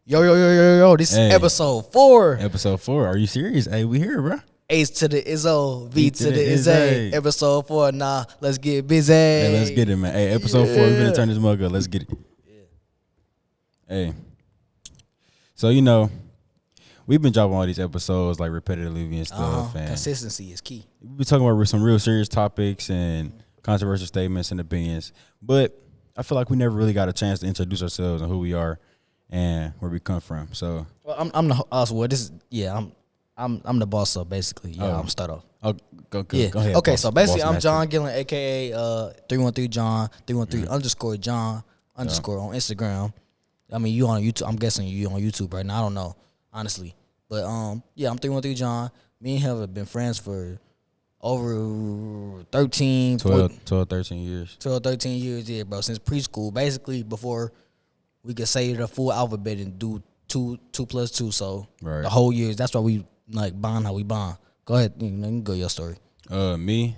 Yo, this is episode 4. Episode 4. Are you serious? Hey, we here, bro. H to the Izzo, V to the Izzy. Episode 4. Nah, let's get busy. Hey, let's get it, man. Hey, episode 4. We're gonna turn this mug up. Let's get it. Yeah. Hey. So we've been dropping all these episodes like repetitively and stuff. And consistency is key. We've been talking about some real serious topics and controversial statements and opinions, but I feel like we never really got a chance to introduce ourselves and who we are and where we come from. So, well, I'm the I'm the boss. So basically, I'm start off. Oh, go ahead. Okay, boss, so basically, I'm John Gillen, aka 313 John, 313 underscore John underscore on Instagram. I mean, you on YouTube? I'm guessing you on YouTube right now. I don't know, honestly, but I'm 313 John. Me and him have been friends for over 13 years. 13 years, yeah, bro. Since preschool, basically before we could say the full alphabet and do 2 plus 2. So right. The whole years. That's why we like bond how we bond. Go ahead, you can go your story. Me,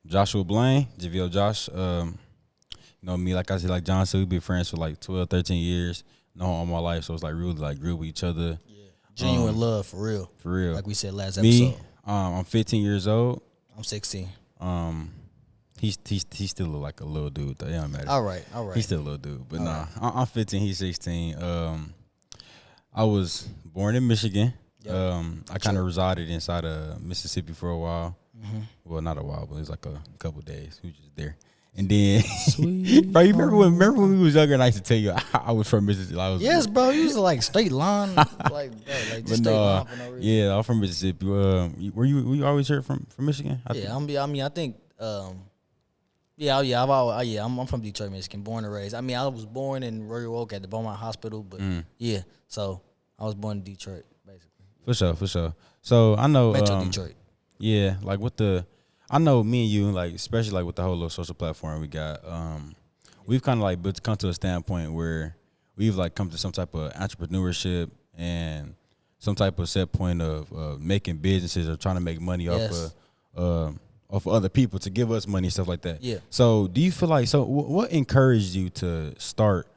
Joshua Blaine, JVO Josh. Me, like I said, like John said, we've been friends for like 12, 13 years. Know all my life, so it's like really like grew with each other. Yeah. Genuine love, for real. For real. Like we said last episode. Me, I'm 15 years old. I'm 16. He's still like a little dude though. It don't matter. All right. He's still a little dude, but right. I'm 15. He's 16. I was born in Michigan. Yep. I kind of resided inside of Mississippi for a while. Mm-hmm. Well, not a while, but it was like a couple days. We were just there. And then, bro, you remember when we was younger and I used to tell you I was from Mississippi? Yes, bro. You was like straight line, like just straight line for no reason. Yeah, I'm from Mississippi. Were you always here from Michigan? I think I'm from Detroit, Michigan, born and raised. I mean, I was born in Royal Oak at the Beaumont Hospital, but yeah, so I was born in Detroit, basically. For sure. So I know, Metro Detroit. Yeah, like I know me and you, like especially like with the whole little social platform we got, we've kind of like come to a standpoint where we've like come to some type of entrepreneurship and some type of set point of making businesses or trying to make money off of other people to give us money and stuff like that. Yeah. So do you feel like what encouraged you to start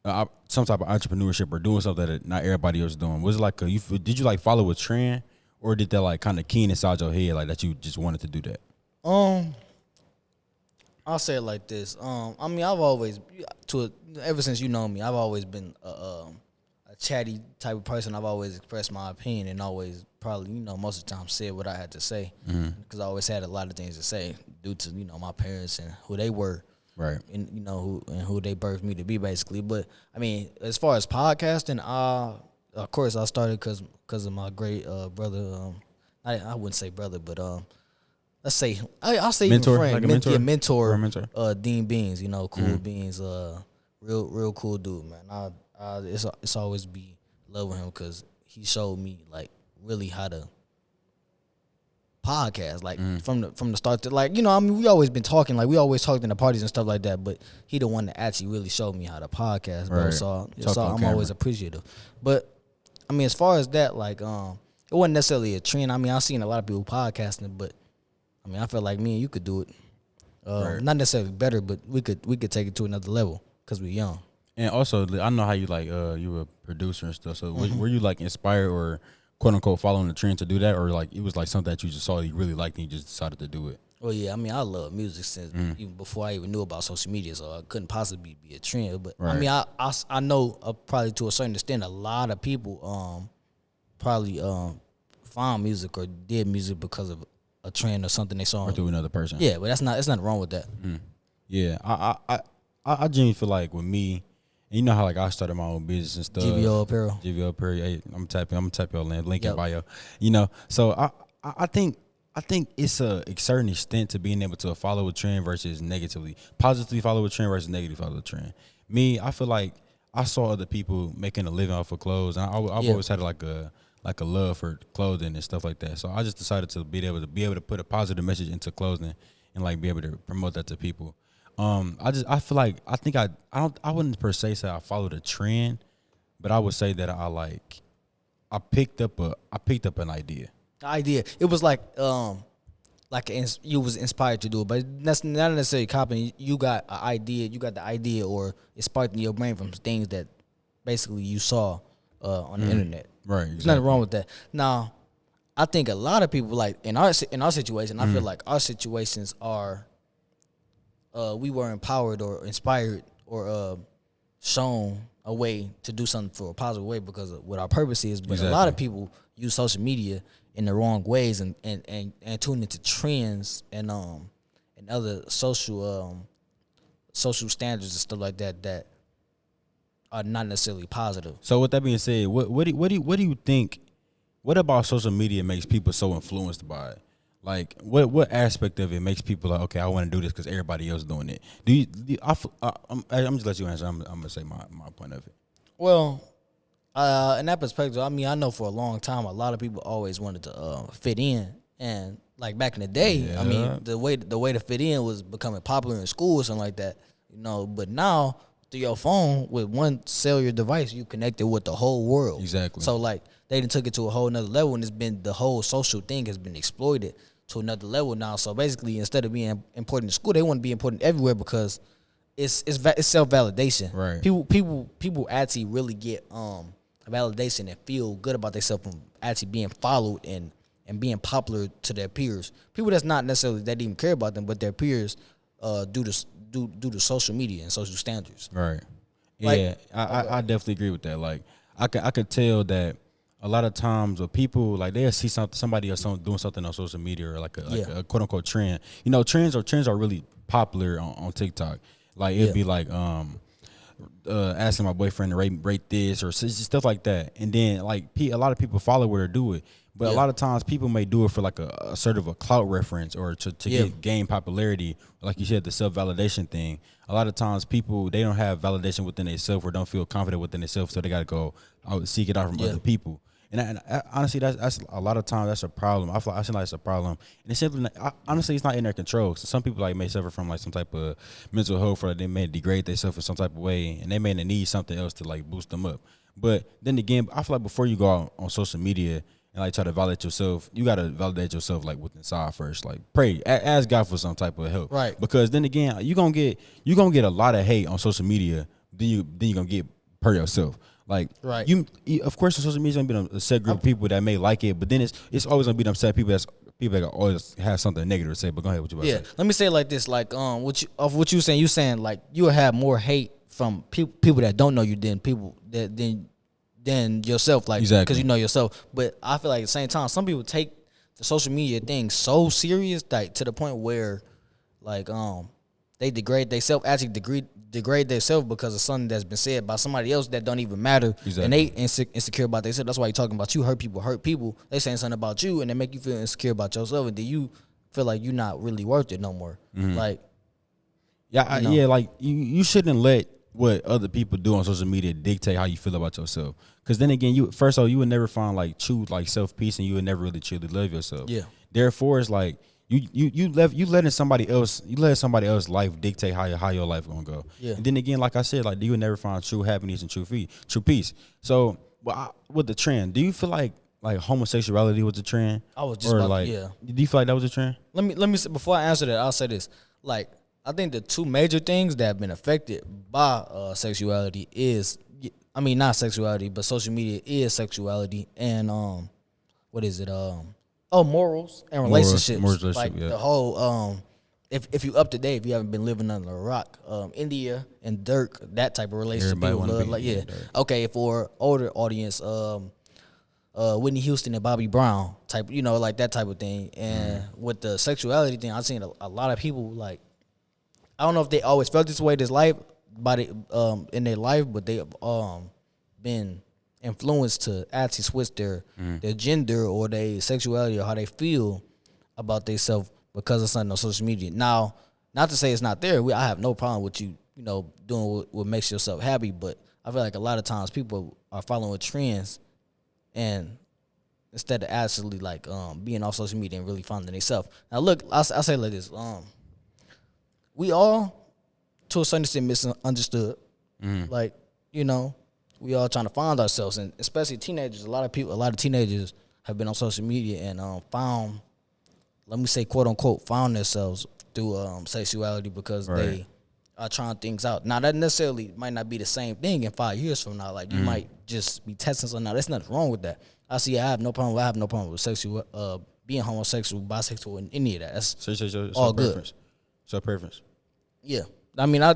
some type of entrepreneurship or doing something that not everybody else is doing? Was it like did you like follow a trend? Or did that like kind of keen inside your head, like that you just wanted to do that? I'll say it like this. I mean, I've always, ever since you know me, I've always been a chatty type of person. I've always expressed my opinion and always probably, most of the time said what I had to say. Because I always had a lot of things to say due to, my parents and who they were. Right. And, who they birthed me to be, basically. But, I mean, as far as podcasting, of course, I started because of my great brother. I wouldn't say brother, but let's say I'll say mentor, friend, like a mentor. mentor. Dean Beans, cool Beans, real cool dude, man. It's always be love with him because he showed me like really how to podcast, like from the start to like I mean we always been talking, like we always talked in the parties and stuff like that, but he the one that actually really showed me how to podcast, bro. Right. So I'm always appreciative, but. I mean, as far as that, like, it wasn't necessarily a trend. I mean, I've seen a lot of people podcasting, but I mean, I feel like me and you could do it. Right. Not necessarily better, but we could take it to another level because we're young. And also, I know how you like you were a producer and stuff. So were you like inspired or quote unquote following the trend to do that, or like it was like something that you just saw you really liked and you just decided to do it? Well, yeah, I mean, I love music since even before I even knew about social media, so I couldn't possibly be a trend. But right. I mean, I know probably to a certain extent, a lot of people probably found music or did music because of a trend or something they saw or through another person. Yeah, but there's nothing wrong with that. Yeah, I genuinely feel like with me, and you know how like I started my own business and stuff. GVO Apparel. Hey, I'm gonna type your link in bio. So I think it's a certain extent to being able to follow a trend versus positively follow a trend versus negatively follow a trend. Me, I feel like I saw other people making a living off of clothes, and I've always had like a love for clothing and stuff like that. So I just decided to be able to put a positive message into clothing and like be able to promote that to people. I feel like I wouldn't per se say I followed a trend, but I would say that I picked up an idea. The idea. It was like you was inspired to do it, but that's not necessarily copying. You got an idea. You got the idea, or it sparked in your brain from things that basically you saw on the internet. Right. There's nothing wrong with that. Now, I think a lot of people, like in our situation, I feel like our situations are we were empowered or inspired or shown a way to do something for a positive way because of what our purpose is. But a lot of people use social media in the wrong ways and tune into trends and other social standards and stuff like that are not necessarily positive. So with that being said, what do you think? What about social media makes people so influenced by it? Like, what aspect of it makes people like, okay, I want to do this because everybody else doing it? I'm just let you answer. I'm gonna say my point of it. Well, in that perspective, I mean, I know for a long time, a lot of people always wanted to fit in, and like back in the day, I mean, the way to fit in was becoming popular in school or something like that, you know. But now through your phone with one cellular device, you connected with the whole world. Exactly. So like they done took it to a whole nother level, and it's been the whole social thing has been exploited to another level now. So basically, instead of being important in school, they want to be important everywhere because it's self validation. Right. People actually really get validation and feel good about themselves from actually being followed and being popular to their peers. People that's not necessarily that even care about them, but their peers due to social media and social standards. Right. Like, yeah, I definitely agree with that. Like, I could tell that a lot of times with people, like, they'll see somebody else doing something on social media or like a quote unquote trend. You know, trends are really popular on TikTok. Like, it'd be like asking my boyfriend to rate this or stuff like that. And then like a lot of people follow it or do it. But a lot of times people may do it for like a sort of a clout reference or to gain popularity. Like you said, the self-validation thing. A lot of times people, they don't have validation within themselves or don't feel confident within themselves, so they got to go out and seek it out from other people. And honestly, that's a lot of times that's a problem. I feel like it's a problem, and it's simply honestly it's not in their control. So some people like may suffer from like some type of mental health, or they may degrade themselves in some type of way, and they may need something else to like boost them up. But then again, I feel like before you go out on social media and like try to validate yourself, you gotta validate yourself like within inside first. Like pray, ask God for some type of help, right? Because then again, you gonna get a lot of hate on social media. Then you gonna get per yourself. Like, right. You of course on social media is gonna be a set group of people that may like it, but then it's always gonna be them set people that always have something negative to say. But go ahead, what you about to say? Let me say it like this, like what you saying like you will have more hate from people that don't know you than people than yourself, like because you know yourself. But I feel like at the same time, some people take the social media thing so serious, like to the point where like they degrade themselves, actually degrade themselves because of something that's been said by somebody else that don't even matter. Exactly. And they insecure about themselves. That's why you're talking about you hurt people. They saying something about you and they make you feel insecure about yourself, and then you feel like you're not really worth it no more. Mm-hmm. Like, like you shouldn't let what other people do on social media dictate how you feel about yourself. Because then again, you would never find like true like self peace, and you would never really truly love yourself. Yeah. Therefore, it's like you letting somebody else life dictate how your life gonna go. Yeah. And then again, like I said, like you would never find true happiness and true peace. So, with the trend, do you feel like homosexuality was a trend? I was just do you feel like that was a trend? Let me say, before I answer that, I'll say this. Like, I think the two major things that have been affected by sexuality is, I mean, not sexuality, but social media is sexuality and what is it? Morals and relationships. Like the whole if you up to date, if you haven't been living under a rock, India and Dirk, that type of relationship. Okay, for older audience, Whitney Houston and Bobby Brown type, like that type of thing. And with the sexuality thing, I've seen a lot of people, like, I don't know if they always felt this way in their life, but they have been influenced to actually switch their gender or their sexuality or how they feel about themselves because of something on social media. Now, not to say it's not there. I have no problem with you, doing what makes yourself happy, but I feel like a lot of times people are following trends and instead of actually like being off social media and really finding themselves. Now, look, I'll say like this. We all, to a certain extent, misunderstood. Like, we all trying to find ourselves, and especially teenagers. A lot of teenagers have been on social media and found, let me say, quote unquote, found themselves through sexuality because they trying things out. Now that necessarily might not be the same thing in 5 years from now. Like you might just be testing something out. There's nothing wrong with that. I have no problem. I have no problem with sexual, being homosexual, bisexual, and any of that. That's all good. So preference. Yeah, I mean, I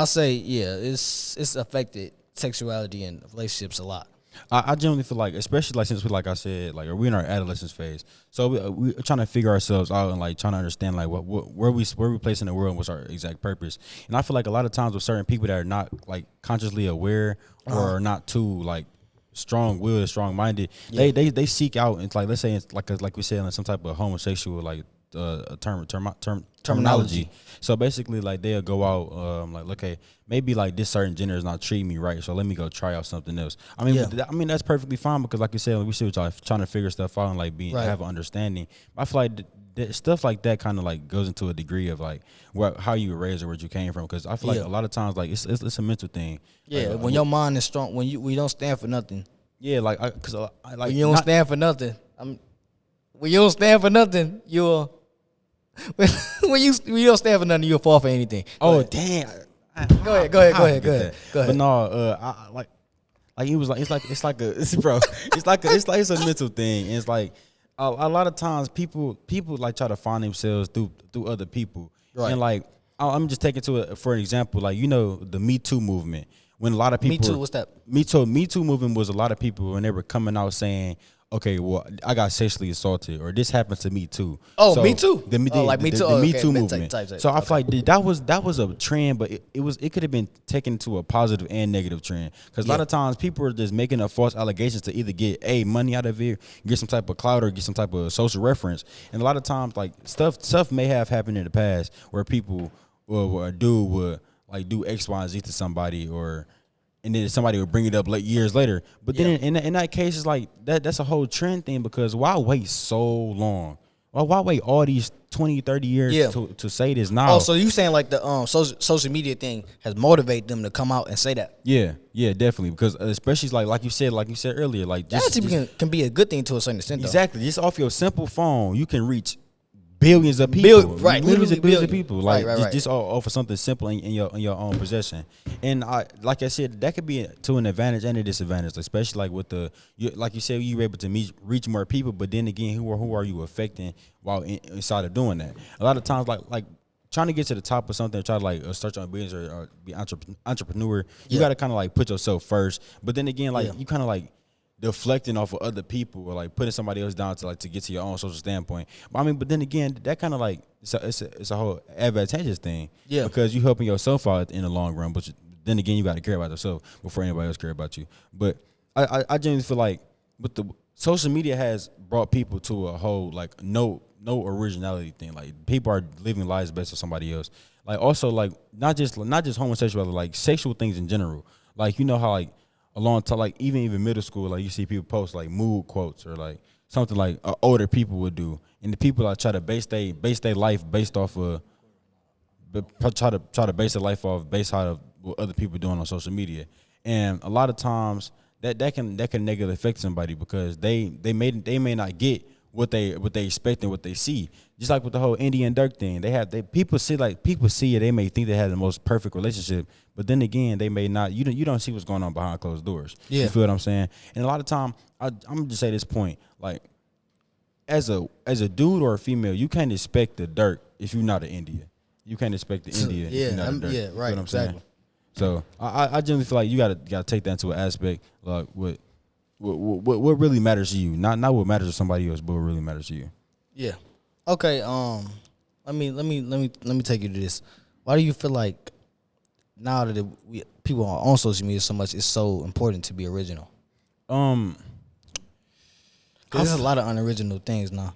say it's affected sexuality and relationships a lot. I generally feel like, especially like since we, like I said, like we're in our adolescence phase, so we're trying to figure ourselves out and like trying to understand like where we place in the world and what's our exact purpose. And I feel like a lot of times with certain people that are not like consciously aware or not too like strong-willed, strong-minded, they seek out, and like let's say it's like we said, like some type of homosexual like terminology. So basically, like they'll go out, like, okay, maybe like this certain gender is not treating me right, so let me go try out something else. I mean, that's perfectly fine because, like you said, we still trying to figure stuff out and like have an understanding. I feel like stuff like that kind of like goes into a degree of like how you were raised or where you came from. Because I feel like a lot of times like it's a mental thing. Yeah, like, when your mind is strong, when you don't stand for nothing. Yeah, like because when you don't stand for nothing. When you don't stand for nothing, you'll. when you don't stand for nothing, you'll fall for anything. Damn. Go ahead. But no, I like it was like it's like a mental thing. And it's like a lot of times people like try to find themselves through other people. Right. And like I'm just taking for an example, like the Me Too movement. When a lot of people Me Too, what's that? Me Too movement was a lot of people when they were coming out saying, okay, well, I got sexually assaulted, or this happened to me too. Oh, so Me Too. The Me Too movement. So I feel like that was a trend, but it could have been taken to a positive and negative trend. Because a lot of times people are just making up false allegations to either get money out of it, get some type of clout, or get some type of social reference. And a lot of times, like stuff may have happened in the past where people or a dude would like do X, Y, and Z to somebody, and then somebody would bring it up years later. But then in that case, it's like that's a whole trend thing, because why wait so long? Why wait all these 20, 30 years to say this now? Oh, so you saying like the social media thing has motivated them to come out and say that? Yeah, definitely. Because especially like you said earlier, like that can be a good thing to a certain extent. Exactly. Just off your simple phone, you can reach billions of people, billions of people, like just off of something simple in your own possession. And like I said, that could be to an advantage and a disadvantage, especially like with like you said, you were able to reach more people. But then again, who are you affecting while inside of doing that? A lot of times, like trying to get to the top of something, try to like start your own business or be entrepreneur, you got to kind of like put yourself first. But then again, like you kind of like deflecting off of other people or like putting somebody else down to get to your own social standpoint. But then again, that kind of like it's a whole advantageous thing. Yeah. Because you helping yourself out in the long run, but then again, you got to care about yourself before anybody else care about you. But I genuinely feel like with the social media has brought people to a whole like no originality thing. Like people are living lives based on somebody else. Like also like not just homosexuality, like sexual things in general. Like how like a long time, like even middle school, like you see people post like mood quotes or like something like older people would do, and the people like try to base their life based off of, try to base their life off based out of what other people doing on social media, and a lot of times that can negatively affect somebody because they may not get what they expect and what they see. Just like with the whole Indian Dirk thing, people see it, they may think they have the most perfect relationship, but then again, they may not. You don't see what's going on behind closed doors. Yeah. You feel what I'm saying? And a lot of time, I'm gonna just say this point, like as a dude or a female, you can't expect the Dirk if you're not an Indian. You can't expect the Indian if you're not a Dirk. Yeah, right. You know what I'm exactly. saying? So I generally feel like you gotta take that into an aspect, like what really matters to you, not what matters to somebody else, but what really matters to you. Yeah. Okay. Let me take you to this. Why do you feel like now that people are on social media so much, it's so important to be original? Because there's a lot of unoriginal things now.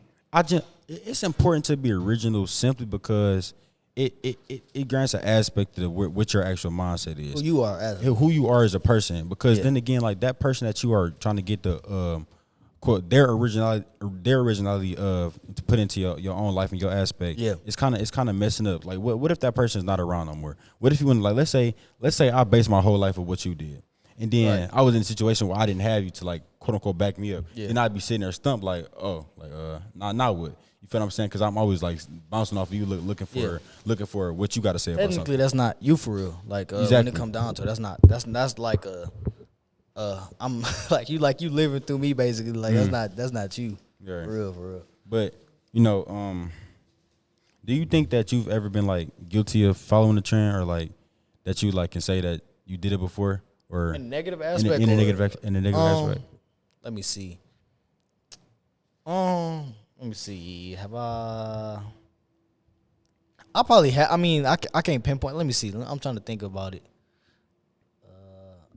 It's important to be original simply because it grants an aspect of what your actual mindset is. Who you are as a person. Because then again, like that person that you are trying to get the quote their originality of to put into your own life and your aspect. Yeah, it's kind of messing up. Like what if that person is not around no more? What if you want to, like let's say I based my whole life on what you did, and then I was in a situation where I didn't have you to like quote unquote back me up. Yeah. Then I'd be sitting there stumped like, not what. You feel what I'm saying? Because I'm always like bouncing off of you, looking for what you got to say about something. Technically, that's not you for real. Like when Exactly. it come down to it, that's like I'm like you living through me basically. Like that's not you. Yeah. For real. But do you think that you've ever been like guilty of following the trend, or like that you like can say that you did it before, or in a negative aspect? In a negative aspect. Let me see. Let me see. Have I probably have. I mean, I can't pinpoint. Let me see. I'm trying to think about it.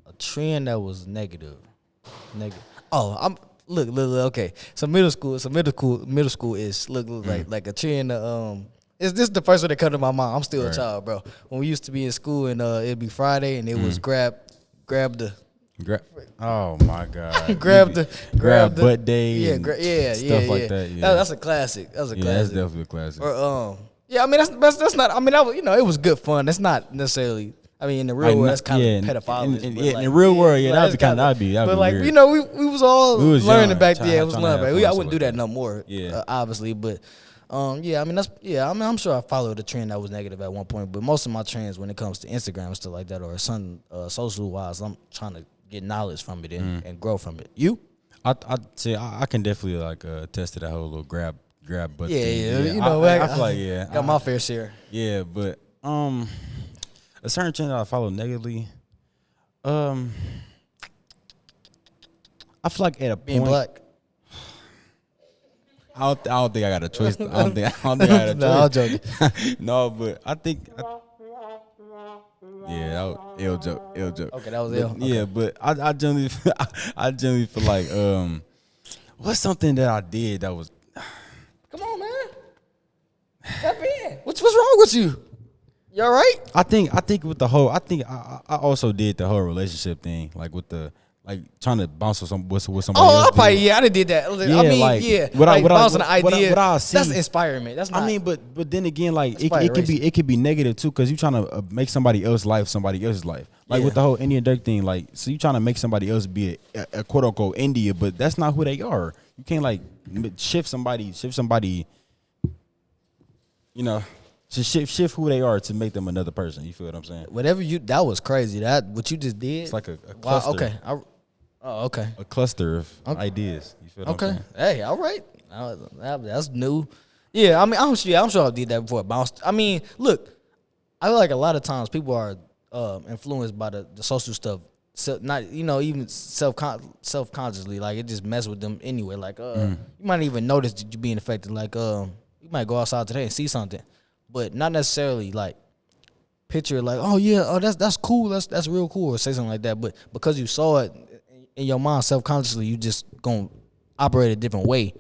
A trend that was negative. Oh, look. Okay, so middle school is like a trend. Is this the first one that come to my mind? I'm still a child, bro. When we used to be in school and it'd be Friday and it was grab the. Oh my God! grab butt day. Yeah, stuff like that. Yeah, that's a classic. That's definitely a classic. Or yeah, I mean that's not. I mean that was, it was good fun. That's not necessarily. I mean in the real world that's kind of pedophilia. In the real world, that'd be but like weird. we was all learning young, back then. It was learning back. I wouldn't do that like no more. Yeah, obviously, but. Yeah, I mean I'm sure I followed a trend that was negative at one point, but most of my trends when it comes to Instagram and stuff like that, or some social wise, I'm trying to get knowledge from it and grow from it. You? I'd say I can definitely like attest to that whole little grab butt yeah, thing. Yeah, I feel like got my fair share. Yeah, but a certain trend that I follow negatively, I feel like at a Being point, black. I don't think I got a choice. I don't think I got a choice. No, I'm joking. No, but I think. Yeah, that was ill joke. Okay, that was ill. Okay. Yeah, but I generally feel like what's something that I did that was. Come on, man. Step in. What's wrong with you? You all right? I think with the whole. I think I also did the whole relationship thing, like with the. Like trying to bounce with somebody else. I did that. I mean, bouncing the idea. That's inspiring. That's not. I mean, but then again, like it could be negative too, because you trying to make somebody else's life. Like with the whole Indian Dirk thing, like so you trying to make somebody else be a quote unquote India, but that's not who they are. You can't like shift somebody. You know. To shift who they are to make them another person. You feel what I'm saying? That was crazy. What you just did. It's like a cluster. Wow, okay. Okay. A cluster of ideas. You feel what I'm saying? Hey, all right. That's new. Yeah, I mean, I'm sure I did that before. Bounced. I mean, look, I feel like a lot of times people are influenced by the social stuff. So not even self-consciously. Like it just mess with them anyway. Like you might even notice that you're being affected. Like you might go outside today and see something. But not necessarily like picture like, oh yeah, oh that's cool, that's real cool, or say something like that. But because you saw it in your mind subconsciously, you just gonna operate a different way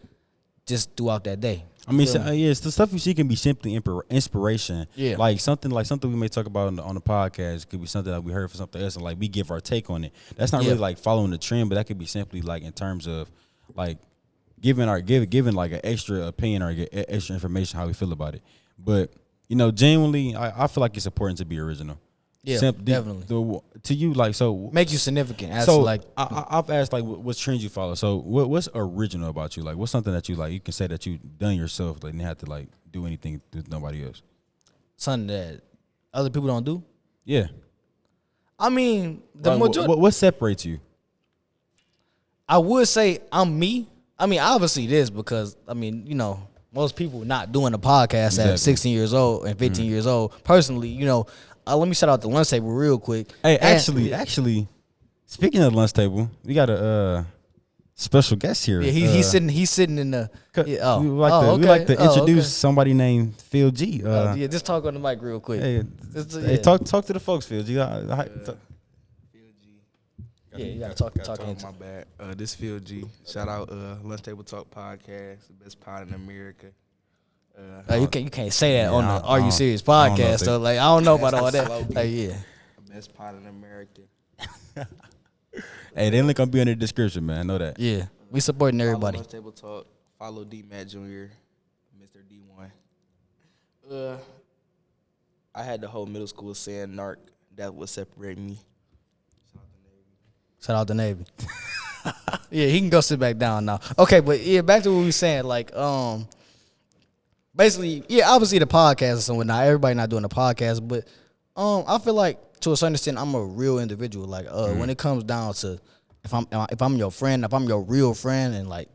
just throughout that day. I mean, it's the stuff you see can be simply inspiration. Yeah, like something we may talk about on the podcast. It could be something that we heard from something else, and like we give our take on it. That's not really like following the trend, but that could be simply like in terms of like giving like an extra opinion or extra information how we feel about it. But genuinely, I feel like it's important to be original. Yeah, definitely. To you, like, so make you significant. So, like, I've asked, like, what trends you follow. So, what's original about you? Like, what's something that you like? You can say that you done yourself, like, didn't have to like do anything with nobody else. Something that other people don't do. Yeah. I mean, the majority. What separates you? I would say I'm me. I mean, obviously this because I mean, most people not doing a podcast at 16 years old and 15 years old. Personally, let me shout out the lunch table real quick. Hey, actually, speaking of the lunch table, we got a special guest here. Yeah, he's sitting in the. We like to introduce somebody named Phil G. Just talk on the mic real quick. Hey, talk to the folks, Phil G. Yeah, you gotta talk into. My bad. This Phil G. Shout out Lunch Table Talk Podcast, the best pod in America. You can't say that on the Are You Serious podcast. So like I don't know about all that. The best pod in America. Hey, they link gonna be in the description, man. I know that. Yeah, we supporting everybody. Lunch Table Talk. Follow D Matt Jr., Mr. D1. I had the whole middle school saying narc. That would separate me. Shout out the Navy. Yeah, he can go sit back down now. Okay, but yeah, back to what we were saying. Like, basically, yeah, obviously the podcast and something. Not everybody not doing the podcast, but I feel like to a certain extent, I'm a real individual. Like, when it comes down to if I'm your friend, if I'm your real friend, and like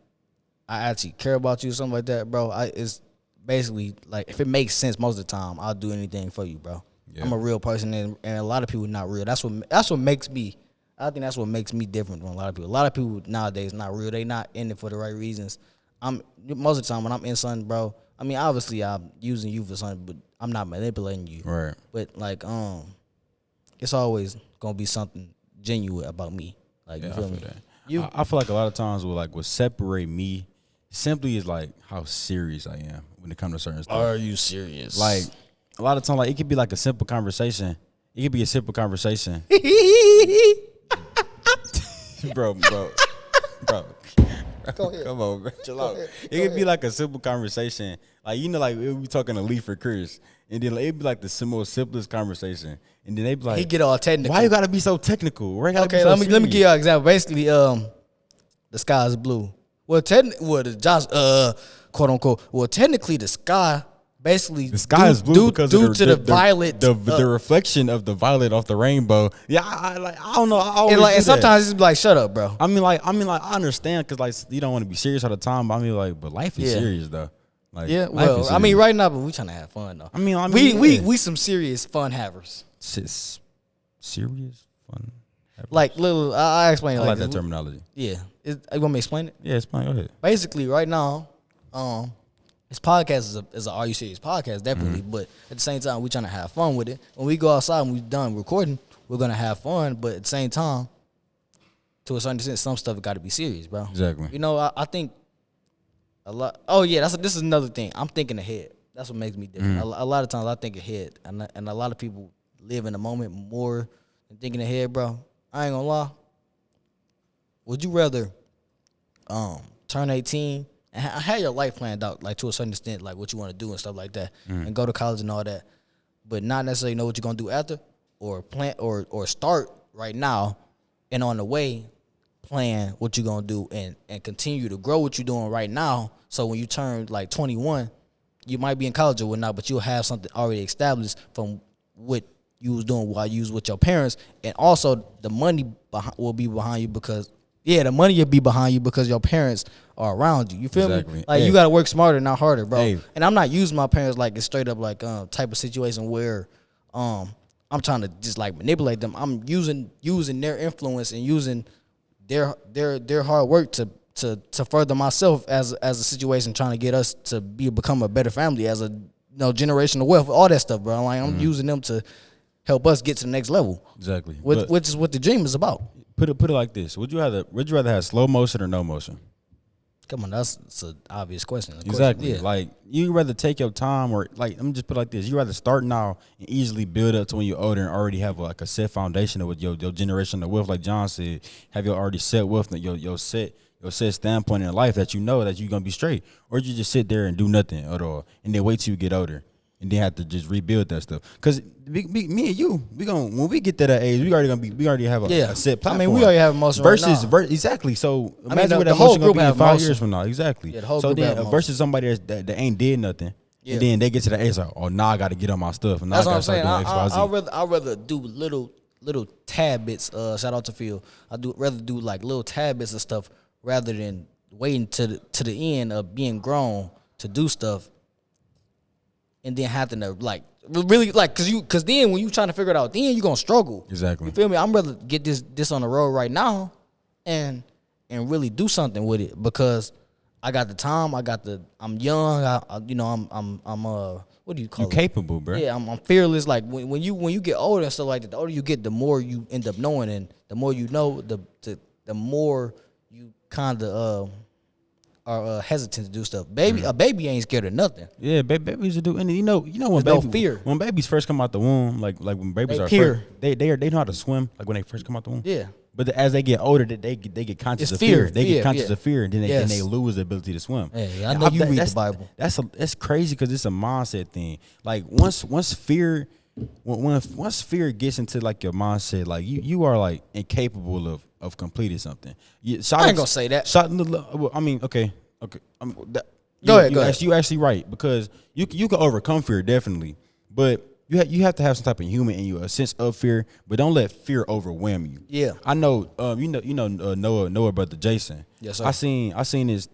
I actually care about you, something like that, bro. It's basically like if it makes sense most of the time, I'll do anything for you, bro. Yeah. I'm a real person, and a lot of people not real. That's what makes me. I think that's what makes me different from a lot of people. A lot of people nowadays not real. They not in it for the right reasons. Most of the time when I'm in something, bro. I mean, obviously I'm using you for something, but I'm not manipulating you. Right. But like, it's always gonna be something genuine about me. Like, you feel me? That. I feel like a lot of times what separate me simply is like how serious I am when it comes to certain stuff. Are you serious? Like a lot of times, like it could be like a simple conversation. It could be a simple conversation. bro. Go ahead. Come on, bro. Chill out. It could be like a simple conversation. Like, like we be talking to Lee for Chris. And then it'd be like the most simplest conversation. And then they be like, he get all technical. Why you gotta be so technical? Why okay, let me give you an example. Basically, the sky is blue. Well, quote unquote. Well, technically, the sky. Basically, the sky is blue because due of to the violet, the reflection of the violet off the rainbow. Yeah, I don't know. And sometimes it's like, shut up, bro. I mean, like I understand because like you don't want to be serious all the time. But I mean, like, but life is serious though. Like, yeah, well, I mean, right now, but we trying to have fun though. I mean, we some serious fun havers. Serious fun. Havers. Like little, I explain. I like that terminology. Yeah, you want me to explain it? Yeah, explain. Go ahead. Basically, right now, this podcast is a Are You Serious podcast, definitely. Mm-hmm. But at the same time, we're trying to have fun with it. When we go outside and we're done recording, we're gonna have fun. But at the same time, to a certain extent, some stuff got to be serious, bro. Exactly. You know, I think a lot. Oh yeah, this is another thing. I'm thinking ahead. That's what makes me different. Mm-hmm. A lot of times I think ahead, and a lot of people live in the moment more than thinking ahead, bro. I ain't gonna lie. Would you rather turn 18? And have your life planned out, like to a certain extent, like what you want to do and stuff like that, and go to college and all that, but not necessarily know what you're gonna do after, or plan or start right now, and on the way, plan what you're gonna do and continue to grow what you're doing right now. So when you turn like 21, you might be in college or whatnot, but you'll have something already established from what you was doing while you was with your parents, and also the money will be behind you because. Yeah, the money will be behind you because your parents are around you. You feel me? Like, you got to work smarter, not harder, bro. Hey. And I'm not using my parents like it's straight up like type of situation where I'm trying to just like manipulate them. I'm using their influence and using their hard work to further myself as a situation, trying to get us to become a better family, as a generational wealth, all that stuff, bro. Like I'm using them to help us get to the next level. Exactly. Which is what the dream is about. Put it like this: Would you rather have slow motion or no motion? Come on, that's an obvious question. Exactly. Yeah. Like you rather take your time, or like let me just put it like this: you rather start now and easily build up to when you're older and already have like a set foundation with your generational wealth, like John said, have your already set wealth, your set standpoint in life that you know that you're gonna be straight, or you just sit there and do nothing at all and then wait till you get older. And then have to just rebuild that stuff. Cause me and you, when we get to that age, we already have a set platform. I mean, we already have emotion versus right now. Exactly. So imagine what the whole group have 5 years from now. Exactly. Yeah, the whole so group then versus somebody that ain't did nothing, and then they get to the age like, oh, now I got to get on my stuff, and now that's I got to start doing X, Y, Z. I'd rather do little tad bits. Shout out to Phil. Rather do like little tad bits of stuff rather than waiting to the end of being grown to do stuff. And then having to like really like cause then when you trying to figure it out, then you're gonna struggle. Exactly. You feel me? I'm rather get this on the road right now and really do something with it because I got the time, I'm young, I'm what do you call it? You capable, bro. Yeah, I'm fearless. Like when you get older and stuff like that, the older you get, the more you end up knowing, and the more you know, the more you kinda are hesitant to do stuff. A baby ain't scared of nothing. Yeah, babies will do, and you know when babies first come out the womb, like when babies are first, they know how to swim. Like when they first come out the womb. Yeah. But as they get older, they get conscious of fear. They get conscious of fear, and then they lose the ability to swim. Yeah, I know you read the Bible. That's crazy because it's a mindset thing. Like once fear once fear gets into like your mindset, like you are like incapable of completing something. I ain't gonna say that. I mean, okay. Go ahead. You actually right, because you can overcome fear definitely, but you have to have some type of human in you, a sense of fear, but don't let fear overwhelm you. Yeah. I know. Noah brother Jason. Yes, sir. I seen this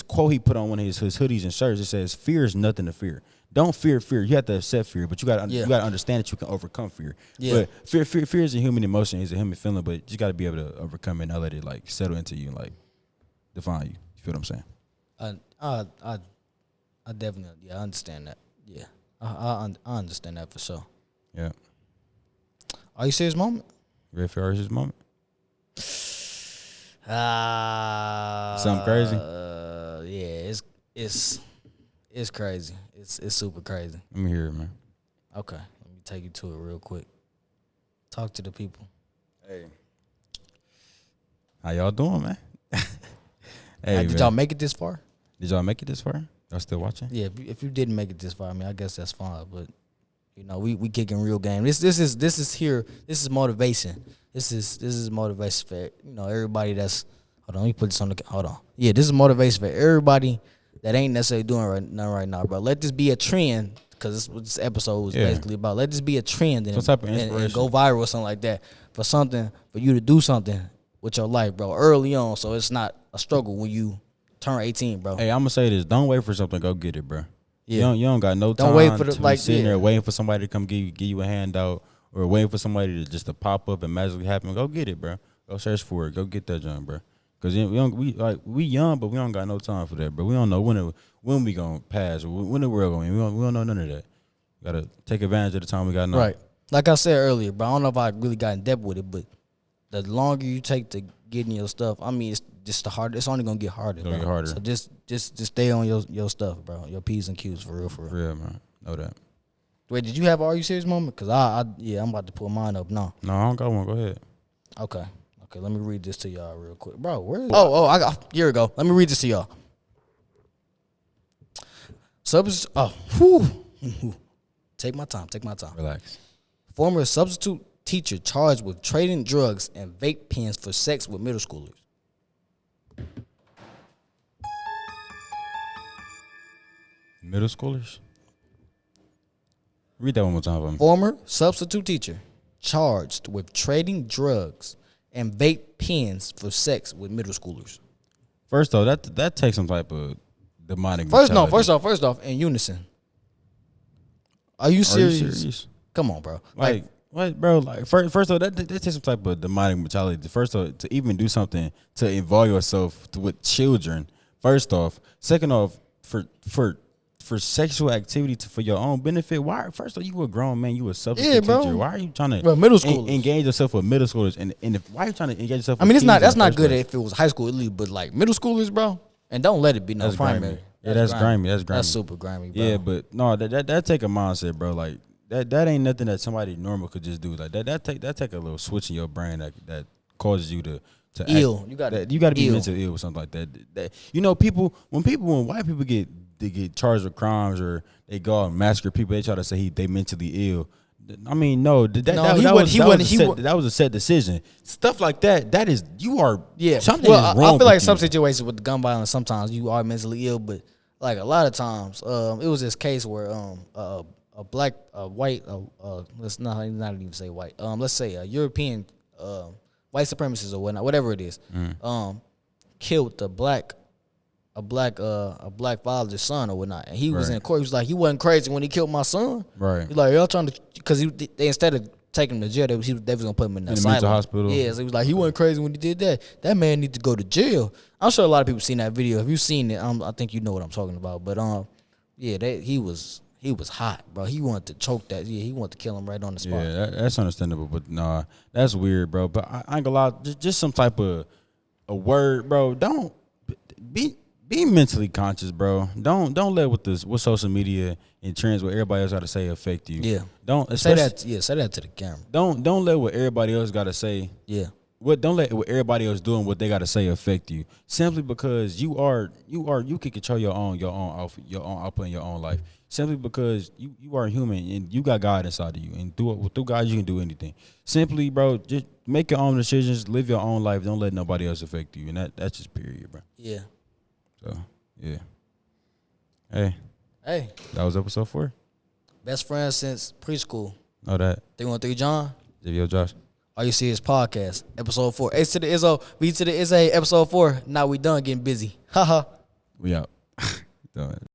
quote he put on one of his hoodies and shirts. It says, "Fear is nothing to fear." Don't fear fear. You have to accept fear, but you got to understand that you can overcome fear. Yeah. But fear is a human emotion. It's a human feeling, but you got to be able to overcome it and not let it like settle into you and like define you. You feel what I'm saying? I definitely, I understand that. Yeah, I understand that for sure. Yeah. Are you serious moment? You ready for this moment? Something crazy? Yeah, it's crazy. It's super crazy. Let me hear it, man. Okay, let me take you to it real quick. Talk to the people. Hey, how y'all doing, man? Hey, did y'all make it this far? Did y'all make it this far? Y'all still watching? Yeah, if you didn't make it this far, I mean, I guess that's fine. But you know, we kicking real game. This is motivation. This is motivation for everybody that's. Hold on, let me put this on the. Hold on. Yeah, this is motivation for everybody that ain't necessarily doing nothing right now, bro. Let this be a trend, because this is what this episode was basically about. Let this be a trend and go viral or something like that, for you to do something with your life, bro, early on, so it's not a struggle when you turn 18, bro. Hey, I'm gonna say this: don't wait for something, go get it, bro. Yeah, you don't got no time. Don't wait for sitting there waiting for somebody to come give you a handout, or waiting for somebody to pop up and magically happen. Go get it, bro. Go search for it. Go get that junk, bro. Cause we young, but we don't got no time for that, bro. We don't know when we gonna pass, or when the world gonna end. We don't know none of that. We gotta take advantage of the time we got now. Right. Like I said earlier, bro. I don't know if I really got in depth with it, but the longer you take to getting your stuff, I mean, it's just the harder. It's only gonna get harder. It's gonna get harder. So just stay on your stuff, bro. Your P's and Q's for real. For real, man. Know that. Wait, did you have Are You Serious moment? Cause I'm about to pull mine up now. No, I don't got one. Go ahead. Okay, let me read this to y'all real quick, bro. Where is I got here we go. Let me read this to y'all. Take my time. Relax. Former substitute teacher charged with trading drugs and vape pens for sex with middle schoolers. Middle schoolers? Read that one more time for me. Former substitute teacher charged with trading drugs and vape pens for sex with middle schoolers. First off, that takes some type of demonic. First off, in unison. Are you serious? Come on, bro. Like what, bro? Like first off, that takes some type of demonic mentality. First off, to even do something to involve yourself with children. First off, second off, for sexual activity for your own benefit. Why? First of all, you a grown man. You a substitute teacher. Why are you trying to middle schoolers engage yourself with middle schoolers? And why are you trying to engage yourself? I mean, that's not good if it was high school elite, but like middle schoolers, bro. And don't let it be no primary. Grimy. Yeah, that's grimy. That's super grimy, bro. Yeah, but no, that take a mindset, bro. Like that ain't nothing that somebody normal could just do. Like that take a little switch in your brain that causes you to ill. You got to be mentally ill or something like that. When white people get charged with crimes or they go out and massacre people, they try to say they mentally ill. I mean, no, that was a set decision. Stuff like that is you are something is wrong. I feel like some situations with the gun violence, sometimes you are mentally ill, but like a lot of times, it was this case where let's not even say white, let's say a European white supremacist or whatever it is, killed a black father's son or whatnot, and he was in court. He was like, he wasn't crazy when he killed my son. Right. He's like, y'all trying to, because they instead of taking him to jail, they was gonna put him in the asylum. Mental hospital. Yeah, so he was like, he wasn't crazy when he did that. That man need to go to jail. I'm sure a lot of people seen that video. If you've seen it, I think you know what I'm talking about. But he was hot, bro. He wanted to choke that. Yeah, he wanted to kill him right on the spot. Yeah, that's understandable. But nah, that's weird, bro. But I ain't gonna lie, just some type of a word, bro. Don't be mentally conscious, bro. Don't let what social media and trends, what everybody else got to say affect you. Yeah. Don't say that. Yeah, say that to the camera. Don't let what everybody else got to say. Yeah. Don't let what everybody else doing what they got to say affect you. Simply because you can control your own output in your own life. simply because you are human and you got God inside of you, and through God you can do anything. Simply, bro, just make your own decisions, live your own life. Don't let nobody else affect you, and that's just period, bro. Yeah. So yeah. Hey, that was episode 4. Best friends since preschool. Know that. 313 John. Yo, Josh. All you see is podcast. Episode 4. A to the Izzo. B to the Izzy. Episode 4. Now we done getting busy. Haha. We out. Done.